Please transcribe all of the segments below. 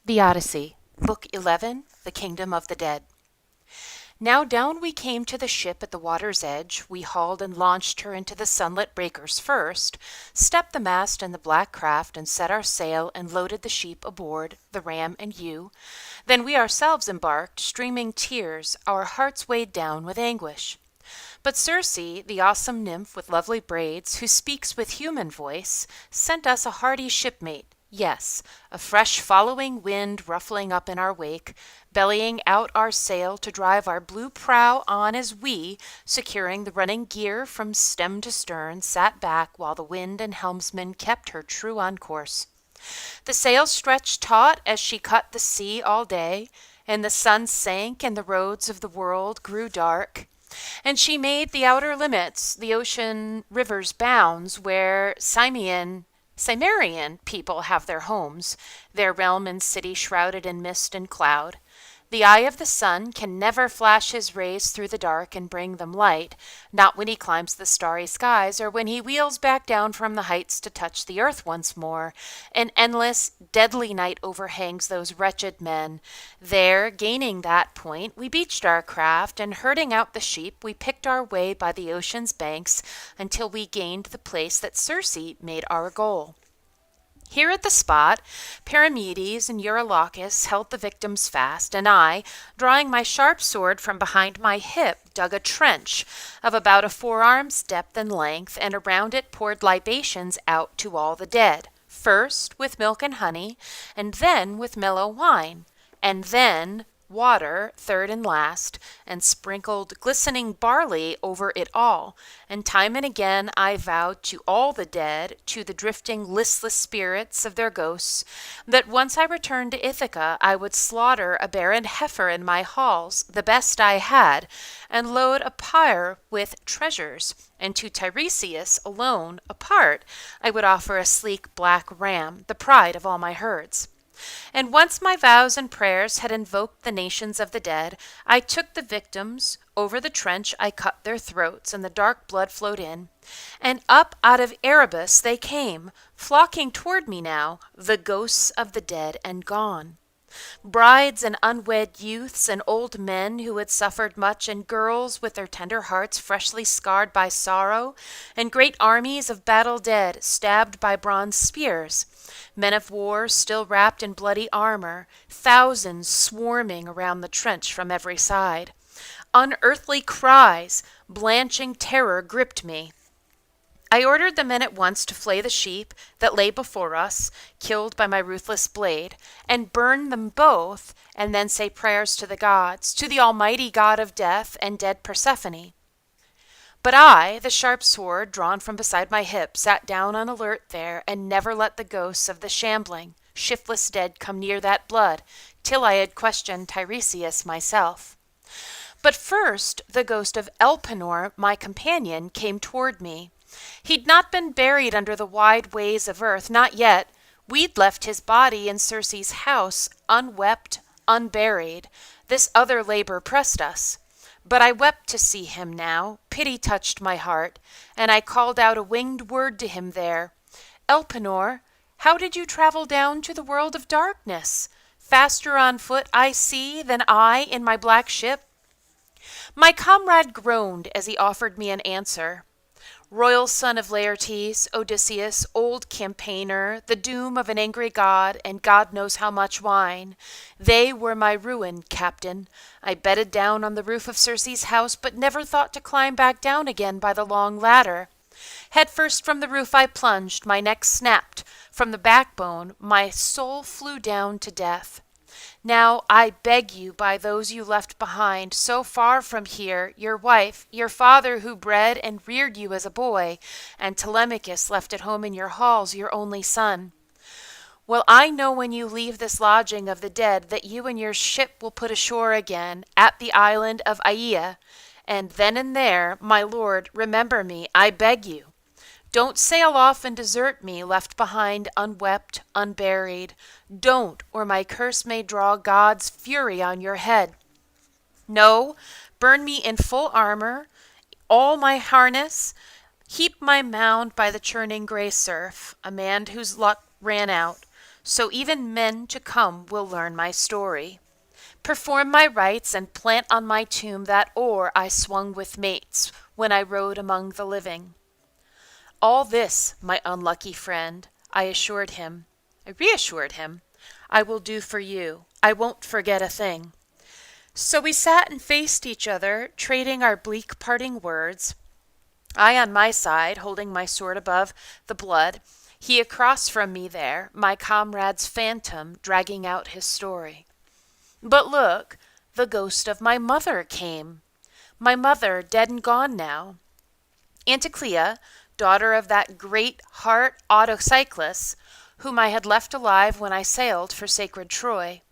The Odyssey, Book 11, The Kingdom of the Dead. Now down we came to the ship at the water's edge. We hauled and launched her into the sunlit breakers first, stepped the mast in the black craft, and set our sail, and loaded the sheep aboard, the ram and ewe. Then we ourselves embarked, streaming tears, our hearts weighed down with anguish. But Circe, the awesome nymph with lovely braids, who speaks with human voice, sent us a hardy shipmate. Yes, a fresh following wind ruffling up in our wake, bellying out our sail to drive our blue prow on as we, securing the running gear from stem to stern, sat back while the wind and helmsman kept her true on course. The sail stretched taut as she cut the sea all day, and the sun sank and the roads of the world grew dark. And she made the outer limits, the ocean river's bounds, where Cimmerian people have their homes, their realm and city shrouded in mist and cloud. The eye of the sun can never flash his rays through the dark and bring them light, not when he climbs the starry skies or when he wheels back down from the heights to touch the earth once more. An endless, deadly night overhangs those wretched men. There, gaining that point, we beached our craft, and herding out the sheep, we picked our way by the ocean's banks until we gained the place that Circe made our goal. Here at the spot, Perimedes and Eurylochus held the victims fast, and I, drawing my sharp sword from behind my hip, dug a trench of about a forearm's depth and length, and around it poured libations out to all the dead, first with milk and honey, and then with mellow wine, and then water, third and last, and sprinkled glistening barley over it all. And time and again I vowed to all the dead, to the drifting listless spirits of their ghosts, that once I returned to Ithaca I would slaughter a barren heifer in my halls, the best I had, and load a pyre with treasures, and to Tiresias alone, apart, I would offer a sleek black ram, the pride of all my herds. And once my vows and prayers had invoked the nations of the dead, I took the victims, over the trench I cut their throats, and the dark blood flowed in. And up out of Erebus they came, flocking toward me now, the ghosts of the dead and gone. Brides and unwed youths and old men who had suffered much, and girls with their tender hearts freshly scarred by sorrow, and great armies of battle dead stabbed by bronze spears, men of war still wrapped in bloody armor, thousands swarming around the trench from every side. Unearthly cries, blanching terror gripped me. I ordered the men at once to flay the sheep that lay before us, killed by my ruthless blade, and burn them both, and then say prayers to the gods, to the almighty god of death and dead Persephone. But I, the sharp sword drawn from beside my hip, sat down on alert there, and never let the ghosts of the shambling, shiftless dead come near that blood, till I had questioned Tiresias myself. But first the ghost of Elpenor, my companion, came toward me. He'd not been buried under the wide ways of earth, not yet. We'd left his body in Circe's house, unwept, unburied. This other labor pressed us. But I wept to see him now. Pity touched my heart, and I called out a winged word to him there. Elpenor, how did you travel down to the world of darkness? Faster on foot, I see, than I in my black ship. My comrade groaned as he offered me an answer. Royal son of Laertes, Odysseus, old campaigner, the doom of an angry god, and God knows how much wine. They were my ruin, captain. I bedded down on the roof of Circe's house, but never thought to climb back down again by the long ladder. Head first from the roof I plunged, my neck snapped. From the backbone, my soul flew down to death. Now I beg you by those you left behind, so far from here, your wife, your father who bred and reared you as a boy, and Telemachus left at home in your halls, your only son. Well, I know when you leave this lodging of the dead that you and your ship will put ashore again at the island of Aea, and then and there, my lord, remember me, I beg you. Don't sail off and desert me, left behind unwept, unburied. Don't, or my curse may draw God's fury on your head. No, burn me in full armor, all my harness, heap my mound by the churning gray surf, a man whose luck ran out. so even men to come will learn my story. Perform my rites and plant on my tomb that oar I swung with mates when I rode among the living. All this, my unlucky friend, I reassured him, I will do for you. I won't forget a thing. So we sat and faced each other, trading our bleak parting words, I on my side, holding my sword above the blood, he across from me there, my comrade's phantom, dragging out his story. But look, the ghost of my mother came. My mother, dead and gone now. Anticlea, daughter of that great heart Odyssey, whom I had left alive when I sailed for sacred Troy.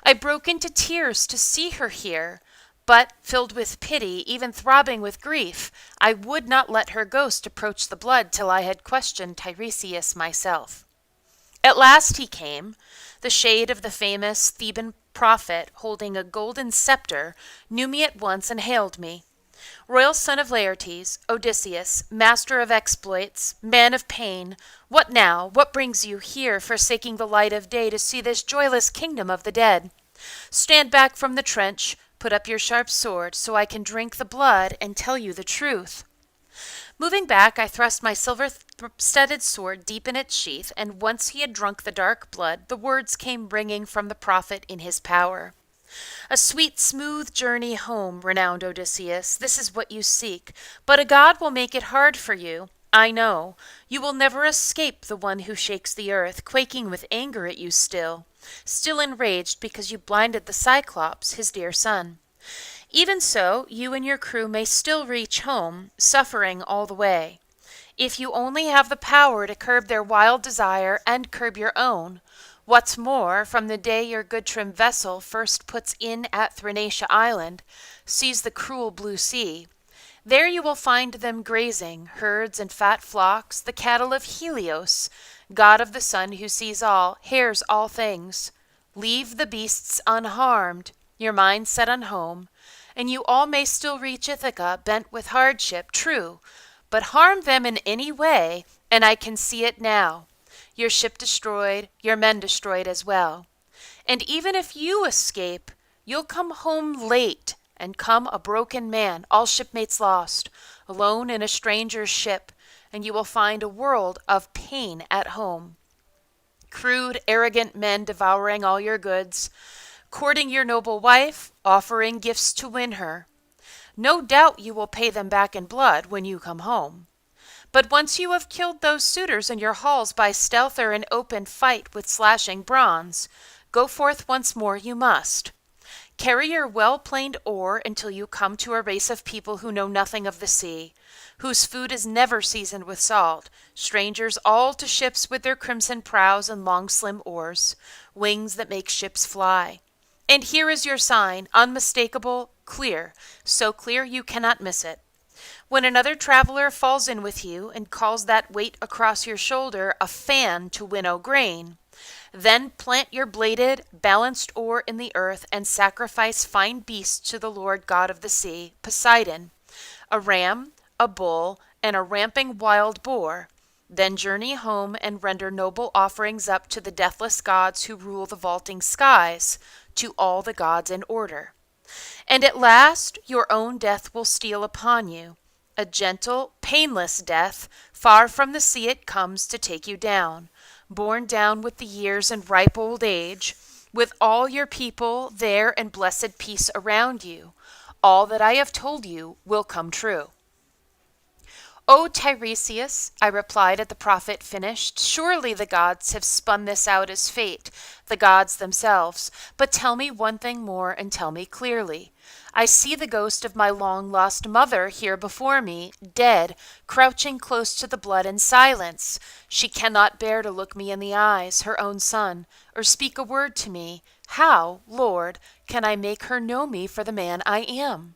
I broke into tears to see her here, but, filled with pity, even throbbing with grief, I would not let her ghost approach the blood till I had questioned Tiresias myself. At last he came, the shade of the famous Theban prophet, holding a golden scepter, knew me at once and hailed me. Royal son of Laertes, Odysseus, master of exploits, man of pain, what now? What brings you here, forsaking the light of day to see this joyless kingdom of the dead? Stand back from the trench, put up your sharp sword, so I can drink the blood and tell you the truth. Moving back, I thrust my silver-studded sword deep in its sheath, and once he had drunk the dark blood, the words came ringing from the prophet in his power. A sweet, smooth journey home, renowned Odysseus, this is what you seek, but a god will make it hard for you. I know. You will never escape the one who shakes the earth, quaking with anger at you still enraged because you blinded the Cyclops, his dear son. Even so, you and your crew may still reach home, suffering all the way. If you only have the power to curb their wild desire and curb your own. What's more, from the day your good trim vessel first puts in at Phaeacia Island, sees the cruel blue sea, there you will find them grazing, herds and fat flocks, the cattle of Helios, god of the sun who sees all, hears all things. Leave the beasts unharmed, your mind set on home, and you all may still reach Ithaca, bent with hardship, true, but harm them in any way, and I can see it now. Your ship destroyed, your men destroyed as well. And even if you escape, you'll come home late, and come a broken man, all shipmates lost, alone in a stranger's ship, and you will find a world of pain at home. Crude, arrogant men devouring all your goods, courting your noble wife, offering gifts to win her. No doubt you will pay them back in blood when you come home. But once you have killed those suitors in your halls by stealth or in open fight with slashing bronze, go forth once more you must. Carry your well-planed oar until you come to a race of people who know nothing of the sea, whose food is never seasoned with salt, strangers all to ships with their crimson prows and long slim oars, wings that make ships fly. And here is your sign, unmistakable, clear, so clear you cannot miss it. When another traveler falls in with you and calls that weight across your shoulder a fan to winnow grain, then plant your bladed, balanced oar in the earth and sacrifice fine beasts to the Lord God of the sea, Poseidon, a ram, a bull, and a ramping wild boar. Then journey home and render noble offerings up to the deathless gods who rule the vaulting skies, to all the gods in order. And at last your own death will steal upon you, a gentle, painless death, far from the sea it comes to take you down, borne down with the years and ripe old age, with all your people there and blessed peace around you. All that I have told you will come true. O Tiresias, I replied at the prophet finished, surely the gods have spun this out as fate, the gods themselves. But tell me one thing more and tell me clearly. I see the ghost of my long-lost mother here before me, dead, crouching close to the blood in silence. She cannot bear to look me in the eyes, her own son, or speak a word to me. How, Lord, can I make her know me for the man I am?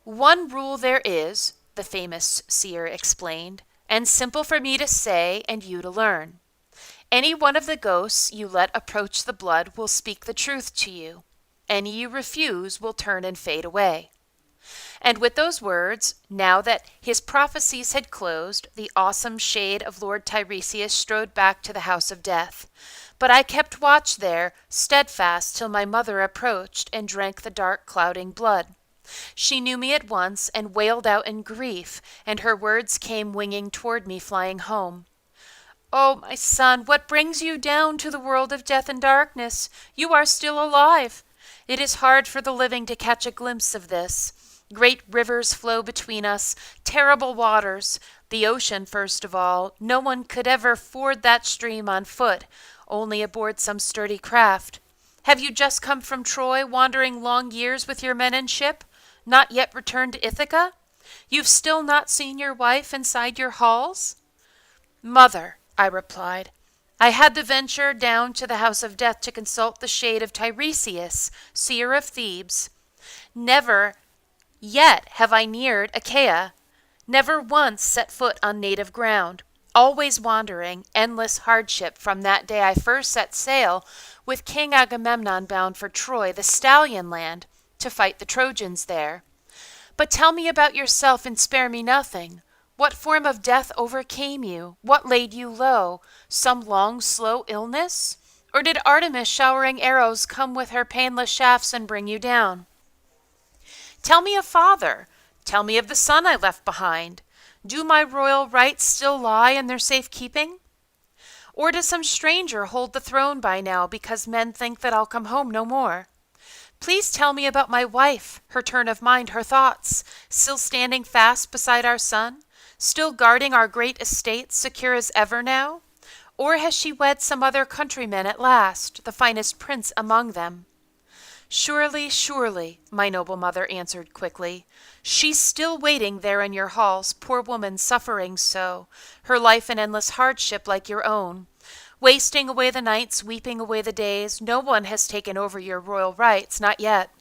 One rule there is, the famous seer explained, and simple for me to say and you to learn. Any one of the ghosts you let approach the blood will speak the truth to you. Any you refuse will turn and fade away. And with those words, now that his prophecies had closed, the awesome shade of Lord Tiresias strode back to the house of death. But I kept watch there, steadfast, till my mother approached and drank the dark clouding blood. She knew me at once and wailed out in grief, and her words came winging toward me, flying home. "Oh, my son, what brings you down to the world of death and darkness? You are still alive. It is hard for the living to catch a glimpse of this. Great rivers flow between us, terrible waters. The ocean, first of all. No one could ever ford that stream on foot, only aboard some sturdy craft. Have you just come from Troy, wandering long years with your men and ship? Not yet returned to Ithaca? You've still not seen your wife inside your halls?" "Mother," I replied, "I had to venture down to the house of death to consult the shade of Tiresias, seer of Thebes. Never yet have I neared Achaia, never once set foot on native ground, always wandering, endless hardship from that day I first set sail with King Agamemnon bound for Troy, the stallion land, to fight the Trojans there. But tell me about yourself and spare me nothing. What form of death overcame you? What laid you low? Some long, slow illness? Or did Artemis showering arrows come with her painless shafts and bring you down? Tell me of father. Tell me of the son I left behind. Do my royal rights still lie in their safe keeping? Or does some stranger hold the throne by now because men think that I'll come home no more? Please tell me about my wife, her turn of mind, her thoughts, still standing fast beside our son, still guarding our great estates, secure as ever now? Or has she wed some other countryman at last, the finest prince among them?" "Surely, surely," my noble mother answered quickly. "She's still waiting there in your halls, poor woman, suffering so, her life an endless hardship like your own. Wasting away the nights, weeping away the days, no one has taken over your royal rights, not yet.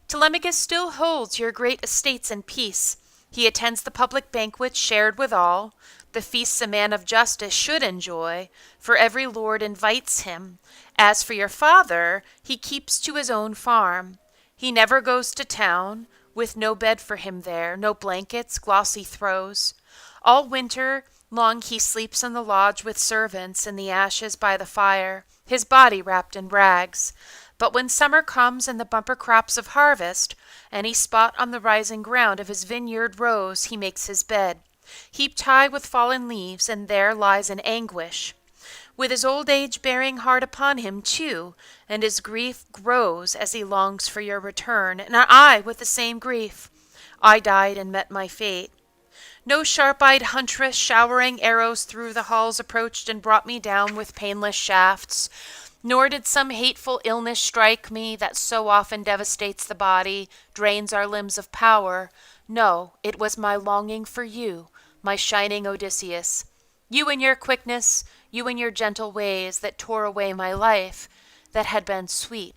Telemachus still holds your great estates in peace. He attends the public banquets shared with all. The feasts a man of justice should enjoy, for every lord invites him. As for your father, he keeps to his own farm. He never goes to town, with no bed for him there, no blankets, glossy throws. All winter long he sleeps in the lodge with servants, in the ashes by the fire, his body wrapped in rags. But when summer comes and the bumper crops of harvest, any spot on the rising ground of his vineyard rows he makes his bed, heaped high with fallen leaves, and there lies in anguish, with his old age bearing hard upon him too, and his grief grows as he longs for your return, and I with the same grief. I died and met my fate. No sharp-eyed huntress showering arrows through the halls approached and brought me down with painless shafts, nor did some hateful illness strike me that so often devastates the body, drains our limbs of power. No, it was my longing for you, my shining Odysseus. You and your quickness, you and your gentle ways that tore away my life that had been sweet.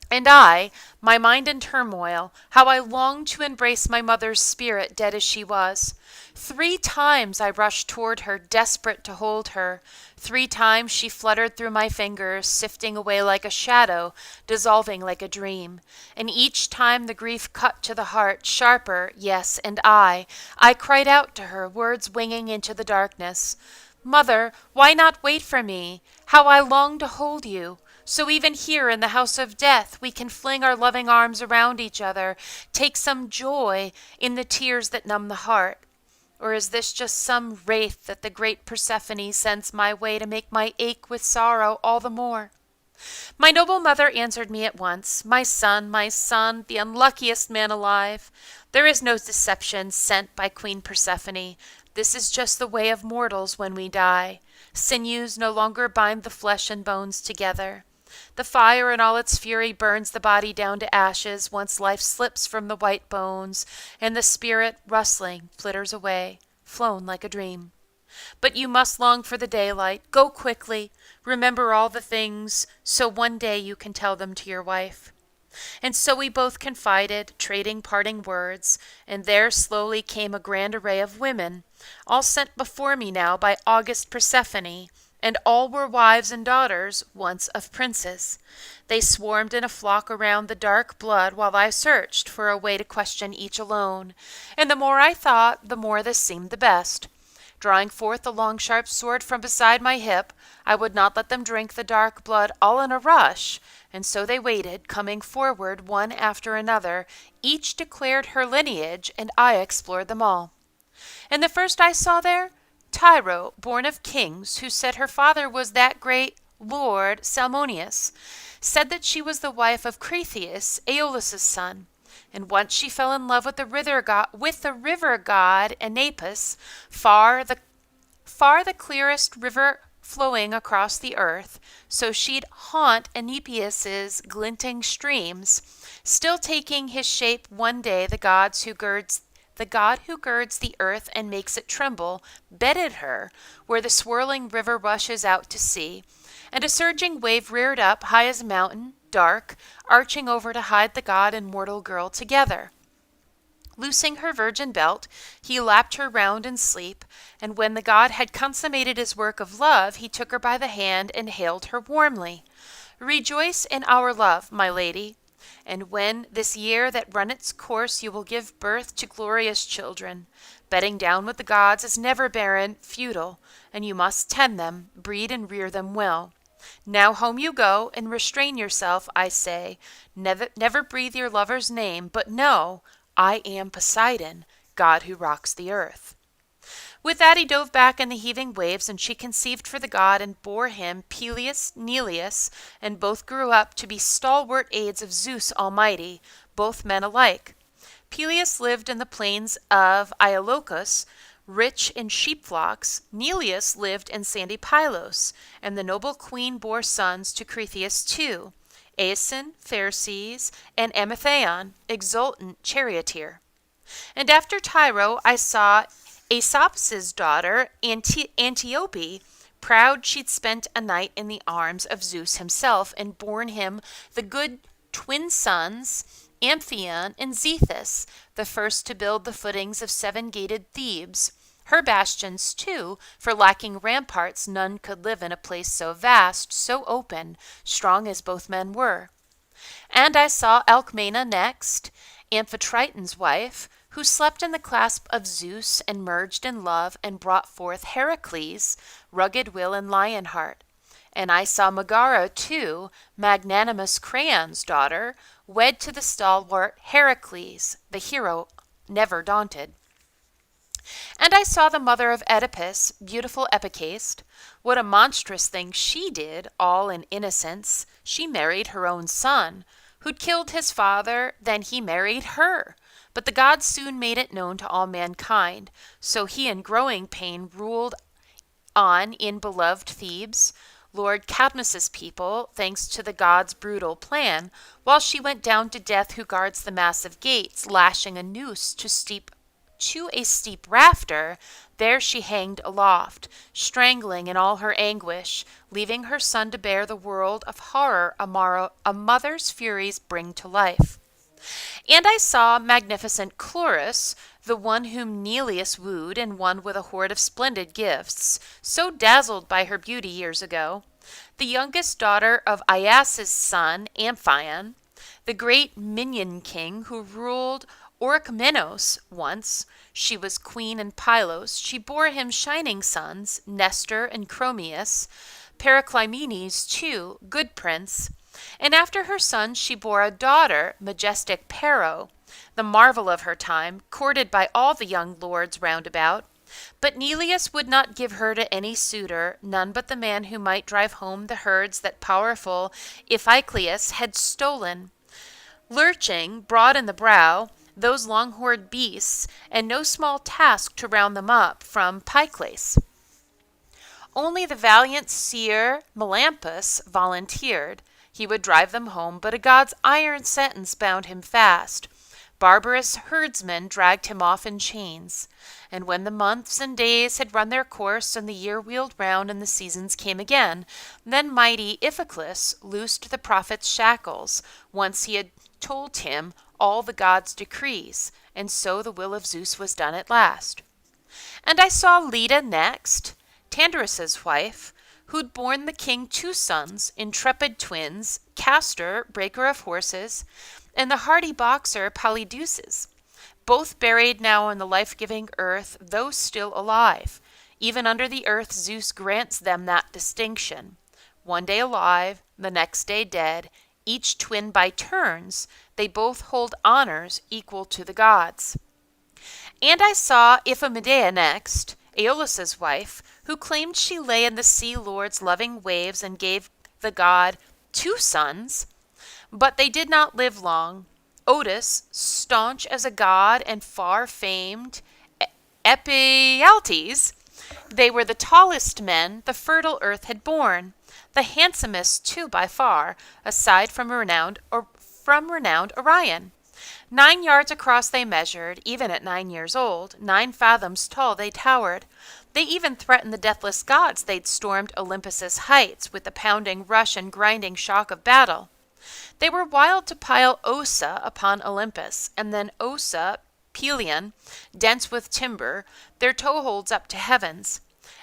And I, my mind in turmoil, how I longed to embrace my mother's spirit, dead as she was. 3 times I rushed toward her, desperate to hold her. 3 times she fluttered through my fingers, sifting away like a shadow, dissolving like a dream. And each time the grief cut to the heart, sharper, yes, and I cried out to her, words winging into the darkness. "Mother, why not wait for me? How I long to hold you! So even here in the house of death we can fling our loving arms around each other, take some joy in the tears that numb the heart. Or is this just some wraith that the great Persephone sends my way to make my ache with sorrow all the more?" My noble mother answered me at once, my son, the unluckiest man alive. There is no deception sent by Queen Persephone. This is just the way of mortals when we die. Sinews no longer bind the flesh and bones together. The fire in all its fury burns the body down to ashes once life slips from the white bones, and the spirit, rustling, flitters away, flown like a dream. But you must long for the daylight. Go quickly. Remember all the things, so one day you can tell them to your wife. And so we both confided, trading parting words, and there slowly came a grand array of women, all sent before me now by august Persephone, And all were wives and daughters once of princes. They swarmed in a flock around the dark blood while I searched for a way to question each alone. And the more I thought, the more this seemed the best. Drawing forth the long sharp sword from beside my hip, I would not let them drink the dark blood all in a rush. And so they waited, coming forward one after another. Each declared her lineage, and I explored them all. And the first I saw there, Tyro, born of kings, who said her father was that great lord Salmoneus, said that she was the wife of Cretheus, Aeolus' son. And once she fell in love with the river god Anapus, far the clearest river flowing across the earth, so she'd haunt Enipeus's glinting streams, still taking his shape one day. The god who girds the earth and makes it tremble, bedded her where the swirling river rushes out to sea, and a surging wave reared up high as a mountain, dark, arching over to hide the god and mortal girl together. Loosing her virgin belt, he lapped her round in sleep, and when the god had consummated his work of love, he took her by the hand and hailed her warmly. Rejoice in our love, my lady, and when this year that run its course you will give birth to glorious children. Bedding down with the gods is never barren, futile, and you must tend them, breed and rear them well. Now home you go, and restrain yourself, I say. Never breathe your lover's name, but know, I am Poseidon, god who rocks the earth. With that he dove back in the heaving waves, and she conceived for the god and bore him Peleus, Neleus, and both grew up to be stalwart aids of Zeus Almighty, both men alike. Peleus lived in the plains of Iolcos, rich in sheep flocks. Neleus lived in sandy Pylos, and the noble queen bore sons to Cretheus too, Aeson, Phaeacias, and Amithaon, exultant charioteer. And after Tyro I saw Aesopus' daughter, Antiope. Proud she'd spent a night in the arms of Zeus himself, and borne him the good twin sons, Amphion and Zethus, the first to build the footings of seven-gated Thebes. Her bastions, too, for lacking ramparts, none could live in a place so vast, so open, strong as both men were. And I saw Alcmena next, Amphitriten's wife, who slept in the clasp of Zeus and merged in love and brought forth Heracles, rugged will and lion heart. And I saw Megara too, magnanimous Creon's daughter, wed to the stalwart Heracles, the hero never daunted. And I saw the mother of Oedipus, beautiful Epicaste. What a monstrous thing she did, all in innocence. She married her own son, who'd killed his father, then he married her. But the gods soon made it known to all mankind, so he in growing pain ruled on in beloved Thebes, Lord Cadmus' people, thanks to the gods' brutal plan, while she went down to death who guards the massive gates, lashing a noose to a steep rafter. There she hanged aloft, strangling in all her anguish, leaving her son to bear the world of horror a mother's furies bring to life. And I saw magnificent Chloris, the one whom Neleus wooed and won with a hoard of splendid gifts, so dazzled by her beauty years ago, the youngest daughter of Aias' son Amphion, the great Minion king who ruled Orchomenos once. She was queen in Pylos. She bore him shining sons, Nestor and Chromius, Periclymenes too, good prince. And after her son she bore a daughter, majestic Pero, the marvel of her time, courted by all the young lords round about. But Neleus would not give her to any suitor, none but the man who might drive home the herds that powerful Iphiclus had stolen. Lurching, broad in the brow, those long-horned beasts, and no small task to round them up from Pycles. Only the valiant seer Melampus volunteered. He would drive them home, but a god's iron sentence bound him fast. Barbarous herdsmen dragged him off in chains. And when the months and days had run their course, and the year wheeled round, and the seasons came again, then mighty Iphiclus loosed the prophet's shackles, once he had told him all the gods' decrees, and so the will of Zeus was done at last. And I saw Leda next, Tandrus' wife, who'd borne the king 2 sons, intrepid twins, Castor, breaker of horses, and the hardy boxer Polydeuces, both buried now in the life-giving earth, though still alive. Even under the earth Zeus grants them that distinction. One day alive, the next day dead, each twin by turns, they both hold honors equal to the gods. And I saw Iphimedeia next, Aeolus's wife, who claimed she lay in the sea lord's loving waves and gave the god 2 sons, but they did not live long. Otis, staunch as a god and far famed, Ephialtes, they were the tallest men the fertile earth had borne, the handsomest too by far, aside from renowned Orion. 9 yards across they measured, even at 9 years old. 9 fathoms tall they towered. They even threatened the deathless gods. They'd stormed Olympus's heights with the pounding rush and grinding shock of battle. They were wild to pile Ossa upon Olympus, and then Ossa, Pelion, dense with timber, their toeholds up to heavens.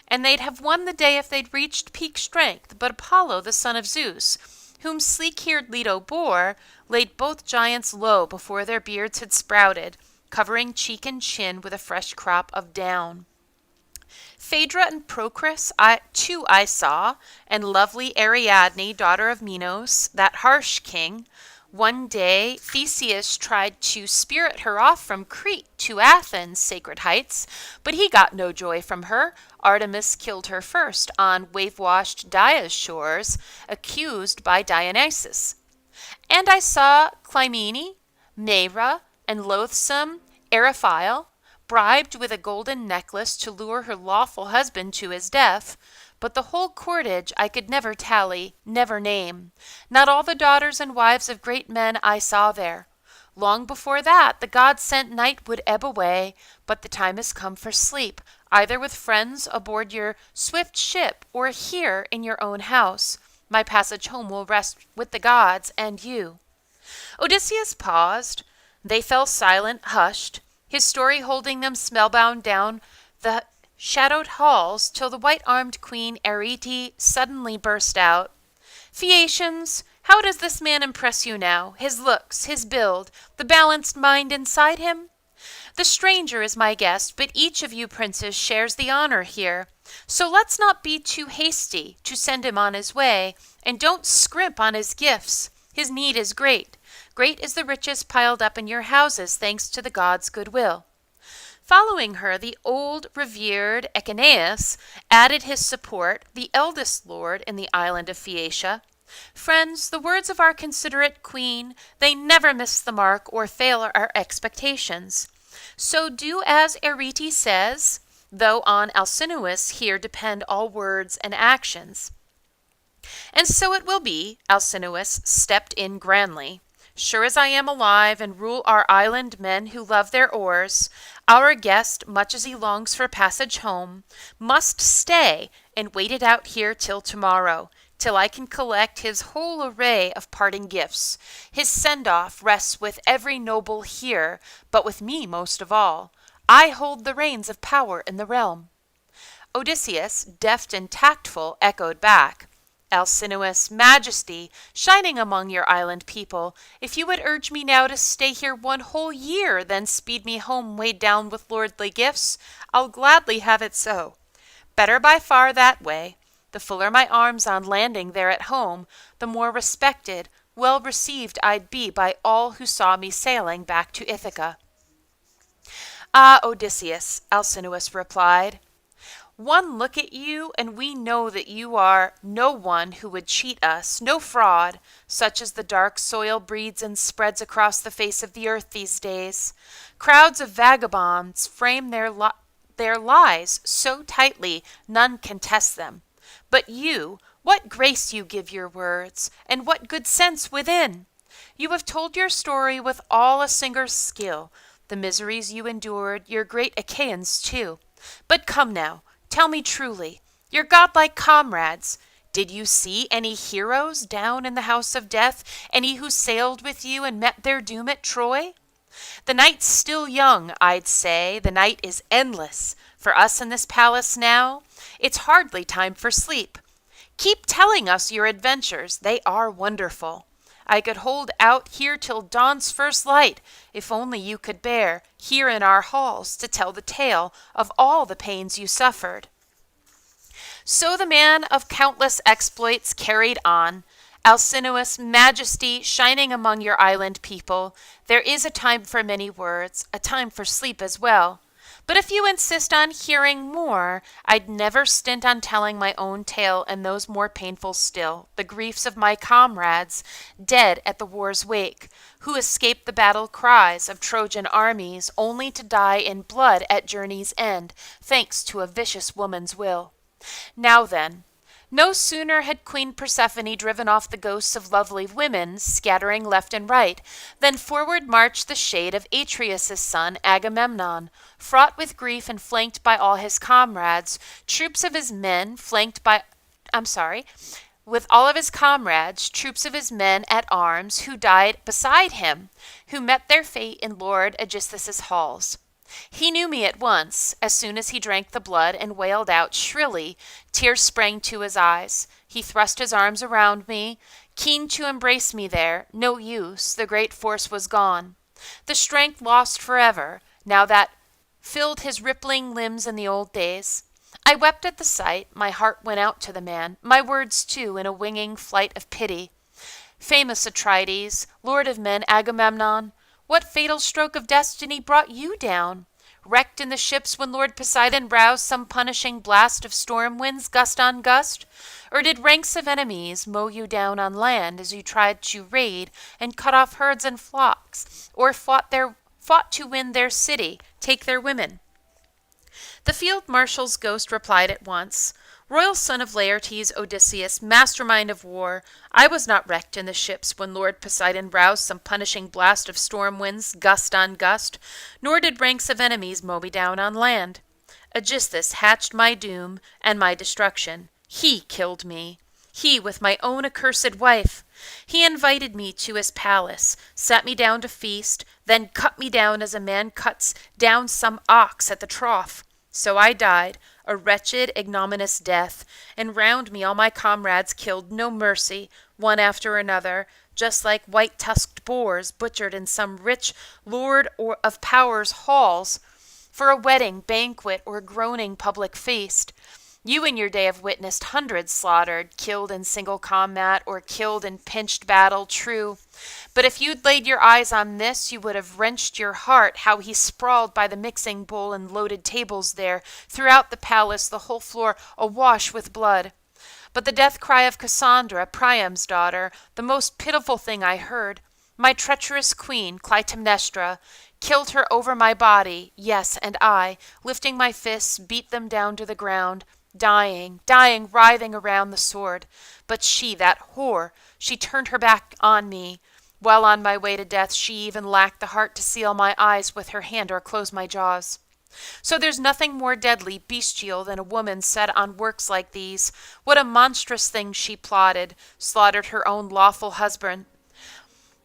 And they'd have won the day if they'd reached peak strength, but Apollo, the son of Zeus, whom sleek-haired Leto bore, laid both giants low before their beards had sprouted, covering cheek and chin with a fresh crop of down. Phaedra and Procris too I saw, and lovely Ariadne, daughter of Minos, that harsh king. One day Theseus tried to spirit her off from Crete to Athens' sacred heights, but he got no joy from her. Artemis killed her first on wave-washed Dia's shores, accused by Dionysus. And I saw Clymene, Maera, and loathsome Eriphyle, bribed with a golden necklace to lure her lawful husband to his death, but the whole cordage I could never tally, never name. Not all the daughters and wives of great men I saw there. Long before that, the gods sent night would ebb away, but the time has come for sleep, either with friends aboard your swift ship or here in your own house. My passage home will rest with the gods and you. Odysseus paused. They fell silent, hushed, his story holding them spellbound down the shadowed halls till the white-armed queen Arete suddenly burst out. Phaeacians, how does this man impress you now? His looks, his build, the balanced mind inside him? The stranger is my guest, but each of you princes shares the honor here. So let's not be too hasty to send him on his way, and don't scrimp on his gifts. His need is great. Great is the riches piled up in your houses, thanks to the gods' goodwill. Following her, the old revered Echeneus added his support, the eldest lord in the island of Phaeacia. Friends, the words of our considerate queen, they never miss the mark or fail our expectations. So do as Arete says, though on Alcinous here depend all words and actions. And so it will be, Alcinous stepped in grandly. Sure as I am alive and rule our island men who love their oars, our guest, much as he longs for passage home, must stay and wait it out here till tomorrow, till I can collect his whole array of parting gifts. His send-off rests with every noble here, but with me most of all. I hold the reins of power in the realm. Odysseus, deft and tactful, echoed back. Alcinous, majesty, shining among your island people, if you would urge me now to stay here 1 whole year, then speed me home weighed down with lordly gifts, I'll gladly have it so. Better by far that way. The fuller my arms on landing there at home, the more respected, well received I'd be by all who saw me sailing back to Ithaca. Ah, Odysseus, Alcinous replied, one look at you, and we know that you are no one who would cheat us, no fraud, such as the dark soil breeds and spreads across the face of the earth these days. Crowds of vagabonds frame their lies so tightly none can test them. But you, what grace you give your words, and what good sense within! You have told your story with all a singer's skill, the miseries you endured, your great Achaeans too. But come now, tell me truly, your godlike comrades, did you see any heroes down in the house of death, any who sailed with you and met their doom at Troy? The night's still young, I'd say, the night is endless. For us in this palace now, it's hardly time for sleep. Keep telling us your adventures. They are wonderful. I could hold out here till dawn's first light, if only you could bear, here in our halls, to tell the tale of all the pains you suffered. So the man of countless exploits carried on, Alcinous majesty shining among your island people. There is a time for many words, a time for sleep as well. But if you insist on hearing more, I'd never stint on telling my own tale, and those more painful still, the griefs of my comrades, dead at the war's wake, who escaped the battle cries of Trojan armies, only to die in blood at journey's end, thanks to a vicious woman's will. Now then, no sooner had Queen Persephone driven off the ghosts of lovely women, scattering left and right, than forward marched the shade of Atreus' son Agamemnon, fraught with grief and flanked by all his comrades, with all of his comrades, troops of his men at arms, who died beside him, who met their fate in Lord Aegisthus' halls. He knew me at once. As soon as he drank the blood and wailed out shrilly, tears sprang to his eyes. He thrust his arms around me, keen to embrace me there. No use, the great force was gone. The strength lost forever, now that filled his rippling limbs in the old days. I wept at the sight, my heart went out to the man, my words too, in a winging flight of pity. Famous Atrides, lord of men, Agamemnon, what fatal stroke of destiny brought you down? Wrecked in the ships when Lord Poseidon roused some punishing blast of storm winds, gust on gust? Or did ranks of enemies mow you down on land as you tried to raid and cut off herds and flocks, or fought to win their city, take their women? The field marshal's ghost replied at once, Royal son of Laertes, Odysseus, mastermind of war, I was not wrecked in the ships when Lord Poseidon roused some punishing blast of storm winds, gust on gust, nor did ranks of enemies mow me down on land. Aegisthus hatched my doom and my destruction. He killed me. He with my own accursed wife. He invited me to his palace, sat me down to feast, then cut me down as a man cuts down some ox at the trough. So I died, a wretched, ignominious death, and round me all my comrades killed, no mercy, one after another, just like white-tusked boars butchered in some rich lord or of power's halls for a wedding, banquet, or groaning public feast. You in your day have witnessed hundreds slaughtered, killed in single combat, or killed in pinched battle, true. But if you'd laid your eyes on this, you would have wrenched your heart, how he sprawled by the mixing bowl and loaded tables there, throughout the palace, the whole floor awash with blood. But the death cry of Cassandra, Priam's daughter, the most pitiful thing I heard, my treacherous queen, Clytemnestra, killed her over my body, yes, and I, lifting my fists, beat them down to the ground, dying, writhing around the sword. But she, that whore, she turned her back on me. Well on my way to death, she even lacked the heart to seal my eyes with her hand or close my jaws. So there's nothing more deadly, bestial, than a woman set on works like these. What a monstrous thing she plotted, slaughtered her own lawful husband.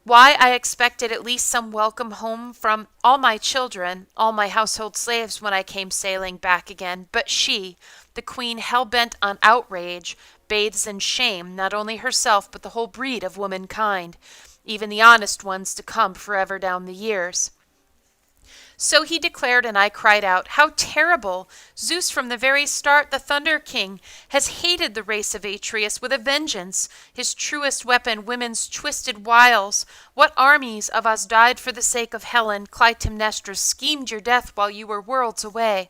Why, I expected at least some welcome home from all my children, all my household slaves when I came sailing back again. But she, the queen hell-bent on outrage, bathes in shame not only herself but the whole breed of womankind, even the honest ones to come forever down the years. So he declared, and I cried out, how terrible! Zeus from the very start, the Thunder King, has hated the race of Atreus with a vengeance, his truest weapon, women's twisted wiles. What armies of us died for the sake of Helen, Clytemnestra, schemed your death while you were worlds away.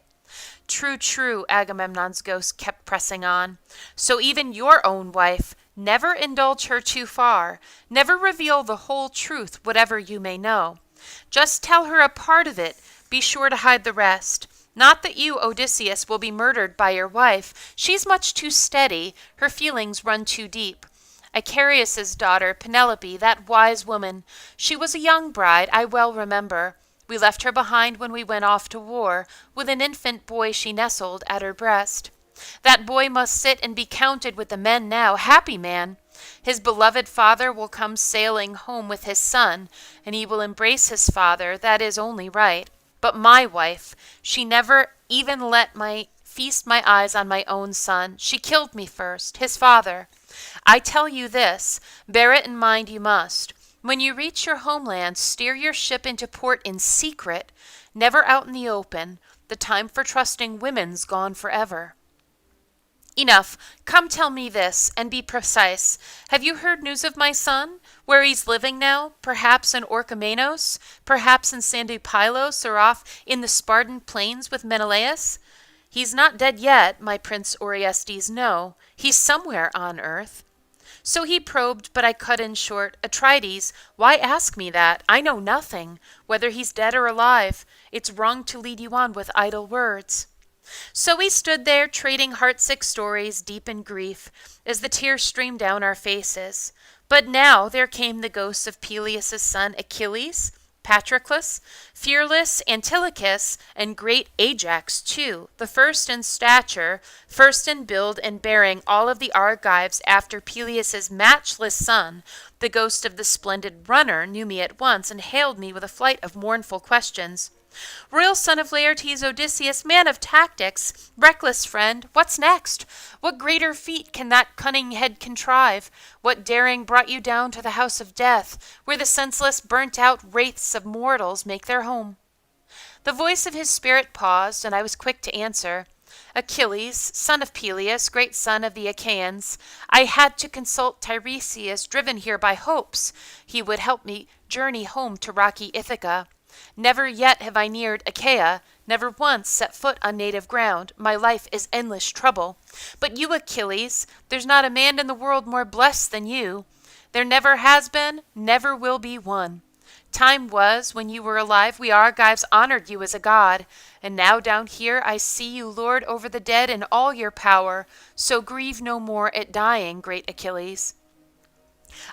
True, true, Agamemnon's ghost kept pressing on. So even your own wife, never indulge her too far, never reveal the whole truth, whatever you may know. Just tell her a part of it, be sure to hide the rest. Not that you, Odysseus, will be murdered by your wife. She's much too steady, her feelings run too deep. Icarius' daughter, Penelope, that wise woman, she was a young bride, I well remember. We left her behind when we went off to war. With an infant boy she nestled at her breast. That boy must sit and be counted with the men now, happy man! His beloved father will come sailing home with his son, and he will embrace his father, that is only right. But my wife, she never even let my feast my eyes on my own son. She killed me first, his father. I tell you this, bear it in mind you must. When you reach your homeland, steer your ship into port in secret, never out in the open. The time for trusting women's gone forever. Enough. Come tell me this, and be precise. Have you heard news of my son? Where he's living now? Perhaps in Orchomenos? Perhaps in sandy Pylos, or off in the Spartan plains with Menelaus? He's not dead yet, my Prince Orestes, no. He's somewhere on earth. So he probed, but I cut in short. Atrides, why ask me that? I know nothing, whether he's dead or alive. It's wrong to lead you on with idle words. So we stood there, trading heartsick stories, deep in grief, as the tears streamed down our faces. But now there came the ghosts of Peleus' son Achilles, Patroclus, fearless Antilochus, and great Ajax too, the first in stature, first in build and bearing all of the Argives after Peleus' matchless son. The ghost of the splendid runner knew me at once and hailed me with a flight of mournful questions. Royal son of Laertes, Odysseus, man of tactics, reckless friend, what's next? What greater feat can that cunning head contrive? What daring brought you down to the house of death, where the senseless, burnt-out wraiths of mortals make their home? The voice of his spirit paused, and I was quick to answer. Achilles, son of Peleus, great son of the Achaeans, I had to consult Tiresias, driven here by hopes. He would help me journey home to rocky Ithaca. Never yet have I neared Achaea, never once set foot on native ground. My life is endless trouble. But you, Achilles, there's not a man in the world more blessed than you. There never has been, never will be one. Time was, when you were alive, we Argives honored you as a god, and now down here I see you lord over the dead in all your power, so grieve no more at dying, great Achilles.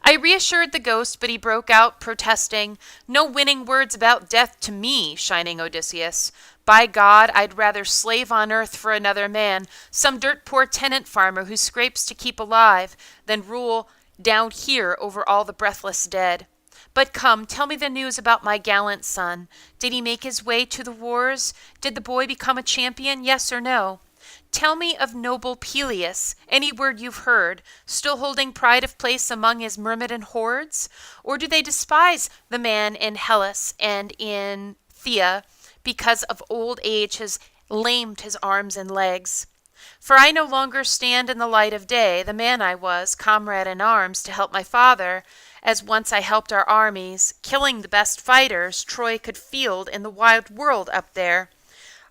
I reassured the ghost, but he broke out, protesting, no winning words about death to me, shining Odysseus. By God, I'd rather slave on earth for another man, some dirt-poor tenant farmer who scrapes to keep alive, than rule down here over all the breathless dead. But come, tell me the news about my gallant son. Did he make his way to the wars? Did the boy become a champion, yes or no? Tell me of noble Peleus, any word you've heard, still holding pride of place among his Myrmidon hordes? Or do they despise the man in Hellas and in Phthia because of old age has lamed his arms and legs? For I no longer stand in the light of day, the man I was, comrade in arms, to help my father, as once I helped our armies, killing the best fighters Troy could field in the wide world up there.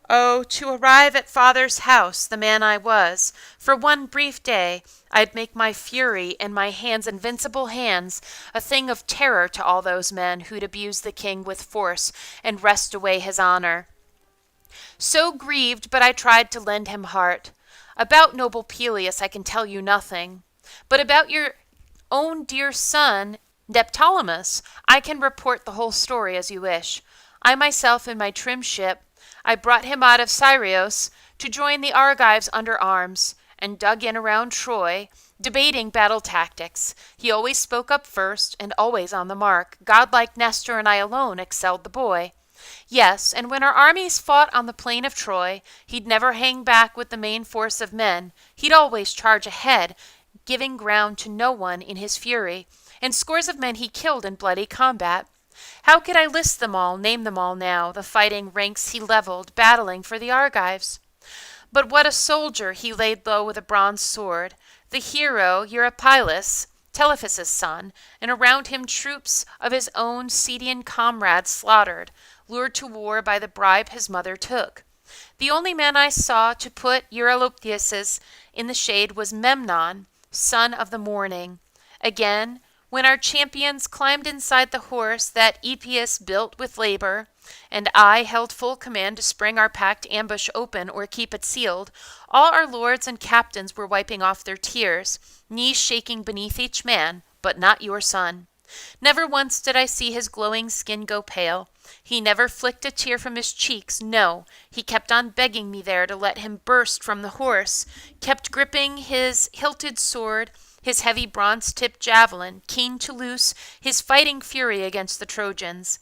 Oh, to arrive at father's house, the man I was, for one brief day, I'd make my fury and my hands, invincible hands, a thing of terror to all those men who'd abuse the king with force and wrest away his honor. So grieved, but I tried to lend him heart. About noble Peleus I can tell you nothing, but about your own dear son, Neoptolemus, I can report the whole story as you wish. I myself in my trim ship, I brought him out of Syrios to join the Argives under arms, and dug in around Troy, debating battle tactics. He always spoke up first, and always on the mark. Godlike Nestor and I alone excelled the boy. Yes, and when our armies fought on the plain of Troy, he'd never hang back with the main force of men. He'd always charge ahead, giving ground to no one in his fury, and scores of men he killed in bloody combat. How could I list them all, name them all now, the fighting ranks he leveled, battling for the Argives? But what a soldier he laid low with a bronze sword, the hero Eurypylus, Telephus' son, and around him troops of his own Cedian comrades slaughtered, lured to war by the bribe his mother took. The only man I saw to put Eurylochus in the shade was Memnon, son of the morning. Again, when our champions climbed inside the horse that Epeus built with labor, and I held full command to spring our packed ambush open or keep it sealed, all our lords and captains were wiping off their tears, knees shaking beneath each man, but not your son. Never once did I see his glowing skin go pale. He never flicked a tear from his cheeks, no, he kept on begging me there to let him burst from the horse, kept gripping his hilted sword, his heavy bronze-tipped javelin, keen to loose his fighting fury against the Trojans.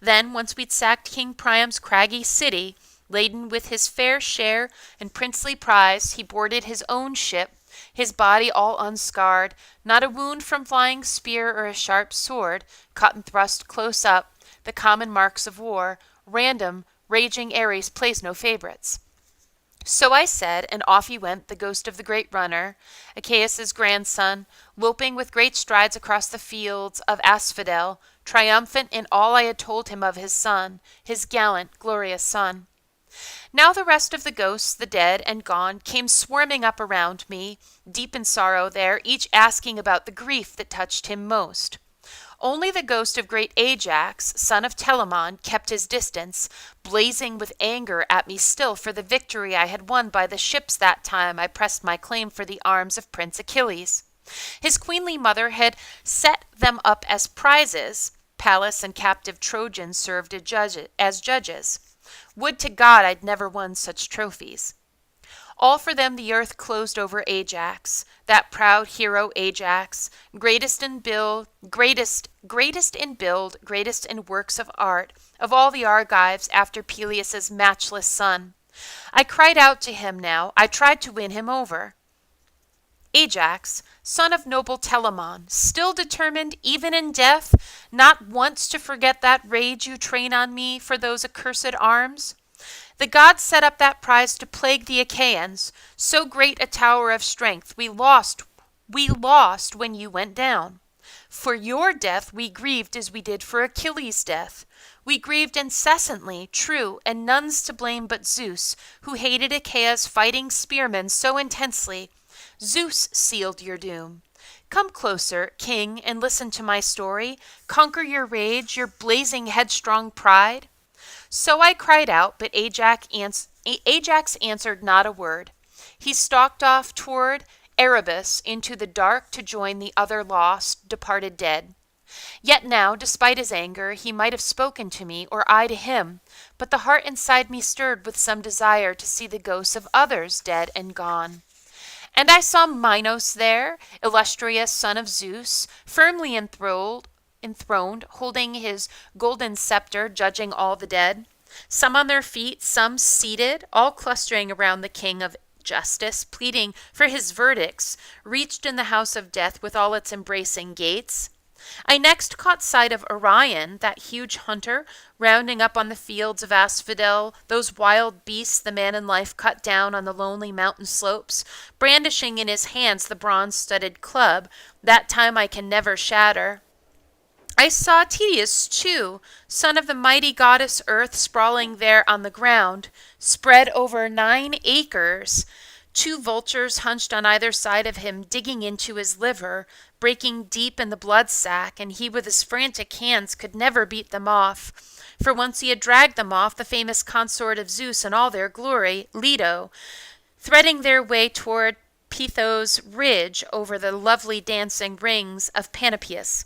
Then, once we'd sacked King Priam's craggy city, Laden with his fair share and princely prize, he boarded his own ship, his body all unscarred, not a wound from flying spear or a sharp sword, cut and thrust close up, the common marks of war. Random, raging Ares plays no favorites. So I said, and off he went, the ghost of the great runner, Achilles' grandson, loping with great strides across the fields of asphodel, triumphant in all I had told him of his son, his gallant, glorious son. Now the rest of the ghosts, the dead and gone, came swarming up around me, deep in sorrow there, each asking about the grief that touched him most. Only the ghost of great Ajax, son of Telamon, kept his distance, blazing with anger at me still for the victory I had won by the ships that time I pressed my claim for the arms of Prince Achilles. His queenly mother had set them up as prizes. Pallas and captive Trojans served as judges. Would to God I'd never won such trophies. All for them the earth closed over Ajax, that proud hero Ajax, greatest in build, greatest in works of art, of all the Argives after Peleus' matchless son. I cried out to him now, I tried to win him over. Ajax, son of noble Telamon, still determined even in death, not once to forget that rage you train on me for those accursed arms? The gods set up that prize to plague the Achaeans, so great a tower of strength we lost when you went down. For your death we grieved as we did for Achilles' death. We grieved incessantly, true, and none's to blame but Zeus, who hated Achaea's fighting spearmen so intensely. Zeus sealed your doom. Come closer, king, and listen to my story. Conquer your rage, your blazing headstrong pride. So I cried out, but Ajax answered not a word. He stalked off toward Erebus into the dark to join the other lost, departed dead. Yet now, despite his anger, he might have spoken to me, or I to him, but the heart inside me stirred with some desire to see the ghosts of others dead and gone. And I saw Minos there, illustrious son of Zeus, firmly enthroned, holding his golden scepter, judging all the dead. Some on their feet, some seated, all clustering around the king of justice, pleading for his verdicts, reached in the house of death with all its embracing gates. I next caught sight of Orion, that huge hunter, rounding up on the fields of asphodel those wild beasts the man in life cut down on the lonely mountain slopes, brandishing in his hands the bronze-studded club, that time I can never shatter. I saw Tiresias, too, son of the mighty goddess Earth, sprawling there on the ground, spread over 9 acres, 2 vultures hunched on either side of him, digging into his liver, breaking deep in the blood sac, and he with his frantic hands could never beat them off. For once he had dragged them off, the famous consort of Zeus in all their glory, Leto, threading their way toward Pytho's ridge over the lovely dancing rings of Panopeus.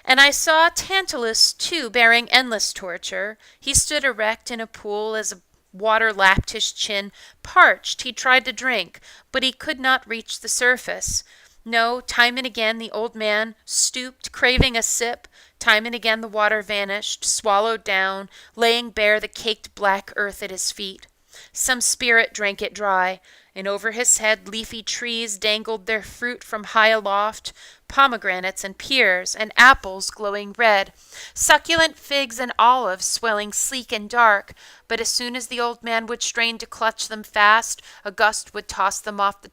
And I saw Tantalus, too, bearing endless torture. He stood erect in a pool as water lapped his chin. Parched, he tried to drink, but he could not reach the surface. No, time and again the old man stooped, craving a sip. Time and again the water vanished, swallowed down, laying bare the caked black earth at his feet. Some spirit drank it dry, and over his head leafy trees dangled their fruit from high aloft, pomegranates and pears and apples glowing red, succulent figs and olives swelling sleek and dark, but as soon as the old man would strain to clutch them fast, a gust would toss them up to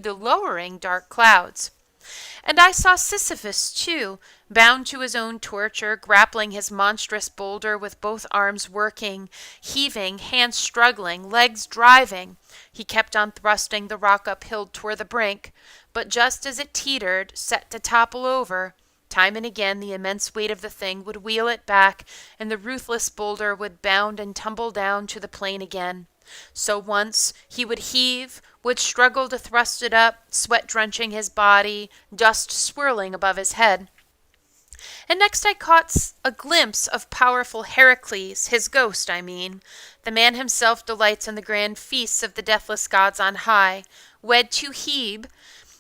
the lowering dark clouds. And I saw Sisyphus, too, bound to his own torture, grappling his monstrous boulder with both arms working, heaving, hands struggling, legs driving. He kept on thrusting the rock uphill toward the brink, but just as it teetered, set to topple over, time and again the immense weight of the thing would wheel it back, and the ruthless boulder would bound and tumble down to the plain again. So once he would heave, would struggle to thrust it up, sweat drenching his body, dust swirling above his head. And next I caught a glimpse of powerful Heracles, his ghost, I mean. The man himself delights in the grand feasts of the deathless gods on high, wed to Hebe,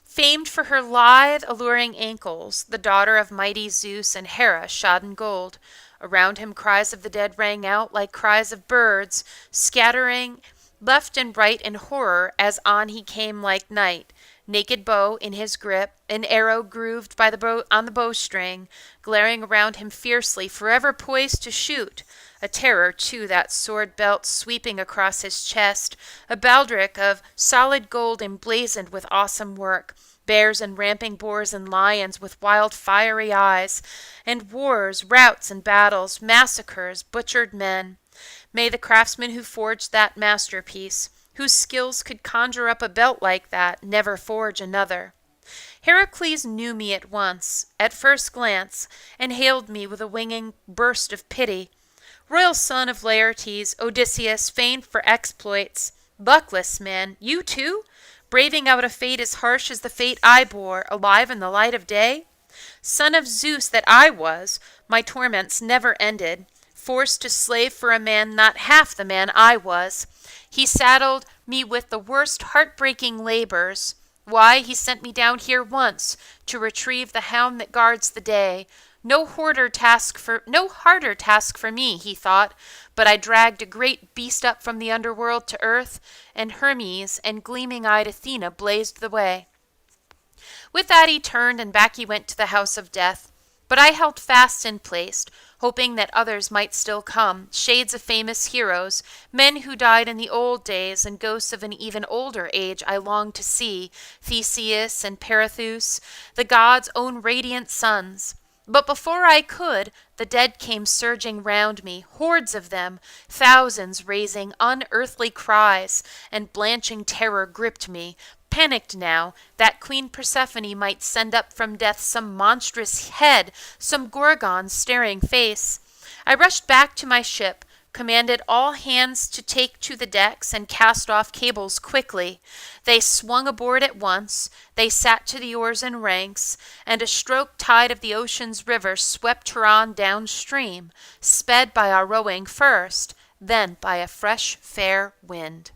famed for her lithe, alluring ankles, the daughter of mighty Zeus and Hera shod in gold. Around him cries of the dead rang out like cries of birds, scattering left and right in horror as on he came like night, naked bow in his grip, an arrow grooved by the bow on the bowstring, glaring around him fiercely, forever poised to shoot. A terror, too, that sword belt sweeping across his chest, a baldric of solid gold emblazoned with awesome work, bears and ramping boars and lions with wild fiery eyes, and wars, routs and battles, massacres, butchered men. May the craftsman who forged that masterpiece, whose skills could conjure up a belt like that, never forge another. Heracles knew me at once, at first glance, and hailed me with a winging burst of pity. Royal son of Laertes, Odysseus, famed for exploits. Luckless man, you too? Braving out a fate as harsh as the fate I bore, alive in the light of day? Son of Zeus that I was, my torments never ended, forced to slave for a man not half the man I was. He saddled me with the worst heartbreaking labors. Why, he sent me down here once to retrieve the hound that guards the day. No harder task for me, he thought, but I dragged a great beast up from the underworld to earth, and Hermes and gleaming-eyed Athena blazed the way. With that he turned, and back he went to the house of death. But I held fast and placed, hoping that others might still come, shades of famous heroes, men who died in the old days, and ghosts of an even older age I longed to see, Theseus and Perithous, the gods' own radiant sons. But before I could, the dead came surging round me, hordes of them, thousands raising unearthly cries, and blanching terror gripped me, panicked now, that Queen Persephone might send up from death some monstrous head, some Gorgon's staring face. I rushed back to my ship, commanded all hands to take to the decks and cast off cables quickly. They swung aboard at once, they sat to the oars in ranks, and a stroke tide of the ocean's river swept her on downstream, sped by our rowing first, then by a fresh, fair wind.